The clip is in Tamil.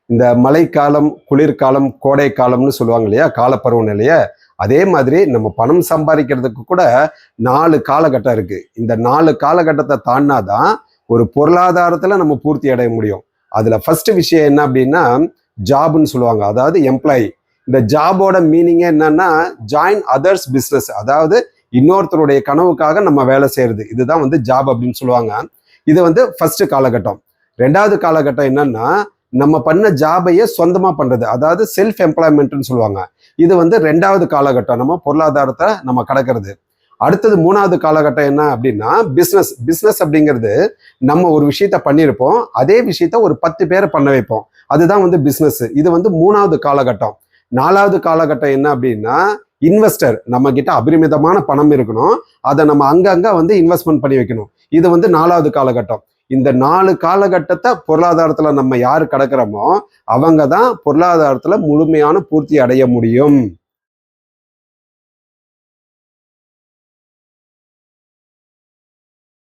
இந்த மழைக்காலம், குளிர்காலம், கோடை காலம்னு சொல்லுவாங்க இல்லையா, காலப்பருவ நிலைய. அதே மாதிரி நம்ம பணம் சம்பாதிக்கிறதுக்கு கூட 4 காலகட்டம் இருக்கு. இந்த 4 காலகட்டத்தை தாண்டினாதான் ஒரு பொருளாதாரத்துல நம்ம பூர்த்தி அடைய முடியும். அதுல ஃபர்ஸ்ட் விஷயம் என்ன அப்படின்னா ஜாப்னு சொல்லுவாங்க, அதாவது எம்ப்ளாயி. இந்த ஜாபோட மீனிங்கே என்னன்னா ஜாயின் அதர்ஸ் பிஸ்னஸ், அதாவது இன்னொருத்தருடைய கனவுக்காக நம்ம வேலை செய்யறது. இதுதான் ஜாப் அப்படின்னு சொல்லுவாங்க. இது ஃபர்ஸ்ட் காலகட்டம். 2வது காலகட்டம் என்னன்னா நம்ம பண்ண ஜாபையே சொந்தமா பண்றது, அதாவது செல்ஃப் எம்ப்ளாய்மெண்ட்னு சொல்லுவாங்க. இது 2வது காலகட்டம், நம்ம பொருளாதாரத்தை நம்ம கடக்கிறது. அடுத்தது 3வது காலகட்டம் என்ன அப்படின்னா பிஸ்னஸ். பிஸ்னஸ் அப்படிங்கிறது நம்ம ஒரு விஷயத்த பண்ணியிருப்போம், அதே விஷயத்த ஒரு 10 பேரை பண்ண வைப்போம். அதுதான் பிஸ்னஸ். இது 3வது காலகட்டம். 4வது காலகட்டம் என்ன அப்படின்னா இன்வெஸ்டர். நம்ம கிட்ட அபரிமிதமான பணம் இருக்கணும், அதை நம்ம அங்கங்க இன்வெஸ்ட்மெண்ட் பண்ணி வைக்கணும். இது 4வது காலகட்டம். இந்த 4 காலகட்டத்தை பொருளாதாரத்துல நம்ம யாரு கடக்கிறோமோ அவங்க தான் பொருளாதாரத்துல முழுமையான பூர்த்தி அடைய முடியும்.